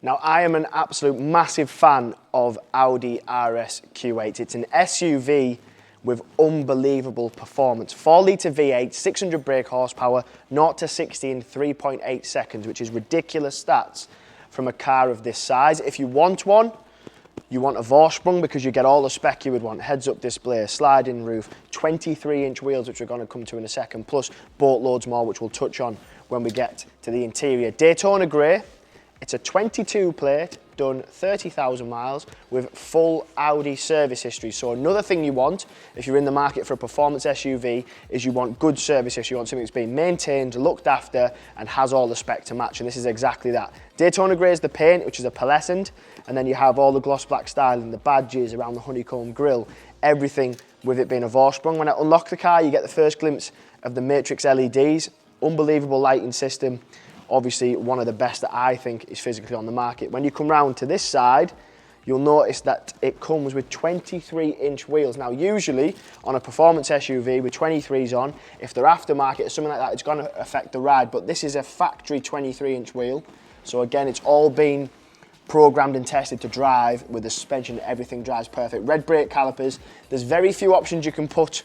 Now, I am an absolute massive fan of Audi RSQ8. It's an SUV with unbelievable performance. 4-litre V8, 600 brake horsepower, 0 to 60 in 3.8 seconds, which is ridiculous stats from a car of this size. If you want one, you want a Vorsprung because you get all the spec you would want. Heads-up display, sliding roof, 23-inch wheels, which we're going to come to in a second, plus boatloads more, which we'll touch on when we get to the interior. Daytona grey. It's a 22 plate, done 30,000 miles with full Audi service history. So another thing you want, if you're in the market for a performance SUV, is you want good service history. You want something that's been maintained, looked after, and has all the spec to match, and this is exactly that. Daytona grey is the paint, which is a pearlescent, and then you have all the gloss black styling, the badges around the honeycomb grille, everything with it being a Vorsprung. When I unlock the car, you get the first glimpse of the matrix LEDs, unbelievable lighting system. Obviously, one of the best that I think is physically on the market. When you come round to this side, you'll notice that it comes with 23-inch wheels. Now, usually on a performance SUV with 23s on, if they're aftermarket or something like that, it's going to affect the ride. But this is a factory 23-inch wheel. So again, it's all been programmed and tested to drive with the suspension. Everything drives perfect. Red brake calipers. There's very few options you can put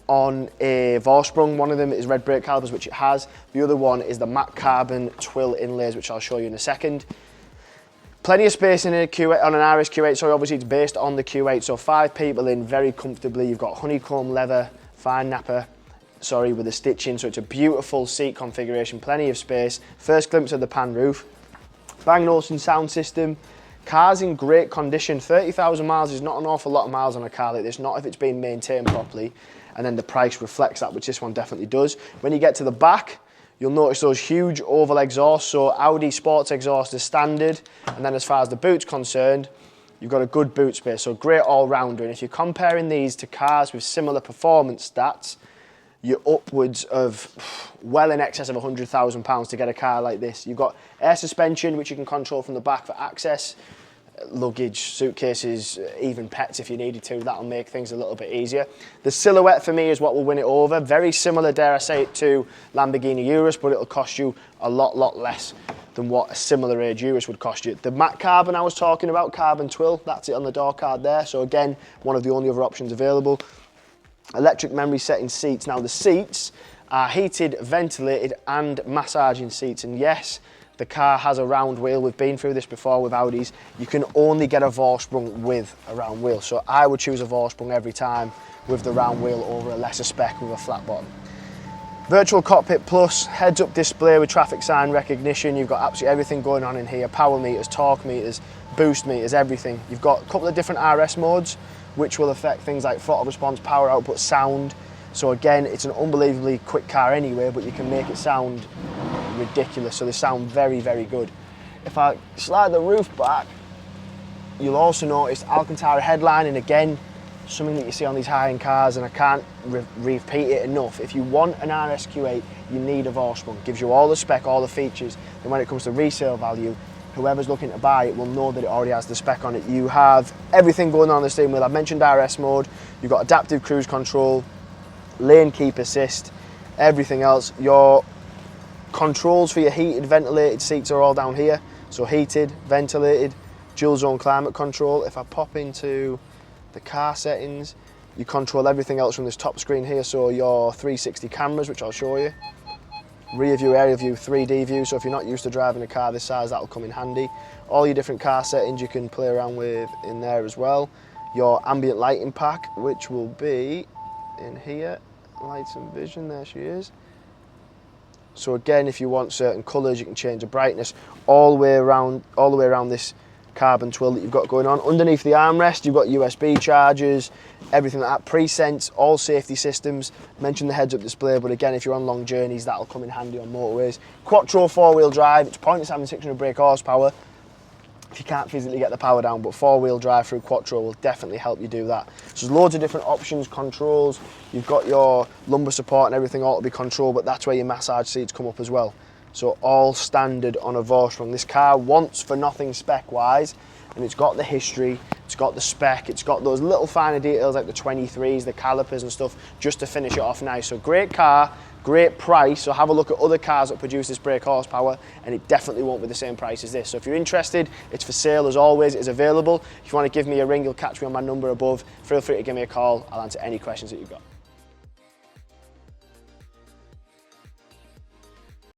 on a Vorsprung. One of them is red brake calipers, which it has. The other one is the matte carbon twill inlays, which I'll show you in a second. Plenty of space in a Q8, on an RSQ8, so obviously it's based on the Q8, so 5 people in very comfortably. You've got honeycomb leather, fine napper, with the stitching, so it's a beautiful seat configuration, plenty of space. First glimpse of the pan roof. Bang & Olufsen sound system. Car's in great condition. 30,000 miles is not an awful lot of miles on a car like this, not if it's been maintained properly. And then the price reflects that, which this one definitely does. When you get to the back, you'll notice those huge oval exhausts. So Audi sports exhaust is standard. And then as far as the boot's concerned, you've got a good boot space. So great all-rounder. And if you're comparing these to cars with similar performance stats, you're upwards of well in excess of £100,000 to get a car like this. You've got air suspension, which you can control from the back for access. Luggage, suitcases, even pets if you needed to. That'll make things a little bit easier. The silhouette for me is what will win it over. Very similar, dare I say it, to Lamborghini Urus, but it'll cost you a lot less than what a similar age Urus would cost you. The matte carbon I was talking about, carbon twill, that's it on the door card there. So again, one of the only other options available. Electric memory setting seats. Now the seats are heated, ventilated and massaging seats, and yes, the car has a round wheel. We've been through this before with Audis. You can only get a Vorsprung with a round wheel. So I would choose a Vorsprung every time with the round wheel over a lesser spec with a flat bottom. Virtual cockpit plus, heads-up display with traffic sign recognition. You've got absolutely everything going on in here. Power meters, torque meters, boost meters, everything. You've got a couple of different RS modes, which will affect things like throttle response, power output, sound. So again, it's an unbelievably quick car anyway, but you can make it sound ridiculous, so they sound very good. If I slide the roof back, you'll also notice Alcantara headlining, again something that you see on these high-end cars, and I can't repeat it enough. If you want an RSQ8, you need a Vorsprung. Gives you all the spec, all the features, and when it comes to resale value, whoever's looking to buy it will know that it already has the spec on it. You have everything going on the steering wheel. I've mentioned RS mode, you've got adaptive cruise control, lane keep assist, everything else. Your controls for your heated, ventilated seats are all down here. So heated, ventilated, dual zone climate control. If I pop into the car settings, you control everything else from this top screen here. So your 360 cameras, which I'll show you. Rear view, area view, 3D view. So if you're not used to driving a car this size, that'll come in handy. All your different car settings you can play around with in there as well. Your ambient lighting pack, which will be in here. Lights and vision, there she is. So again, if you want certain colours, you can change the brightness all the way around this carbon twill that you've got going on. Underneath the armrest, you've got USB chargers, everything like that, pre-sense, all safety systems. Mention the heads-up display, but again, if you're on long journeys, that'll come in handy on motorways. Quattro 4-wheel drive, it's pointless having 600 brake horsepower if you can't physically get the power down, but 4-wheel drive through Quattro will definitely help you do that. So there's loads of different options, controls. You've got your lumbar support and everything all to be controlled, but that's where your massage seats come up as well. So all standard on a Vorsprung. This car wants for nothing spec-wise, and it's got the history, it's got the spec, it's got those little finer details like the 23s, the calipers and stuff, just to finish it off nice. So great car, Great price, so have a look at other cars that produce this brake horsepower, and it definitely won't be the same price as this. So if you're interested, it's for sale as always, it's available. If you want to give me a ring, you'll catch me on my number above. Feel free to give me a call, I'll answer any questions that you've got.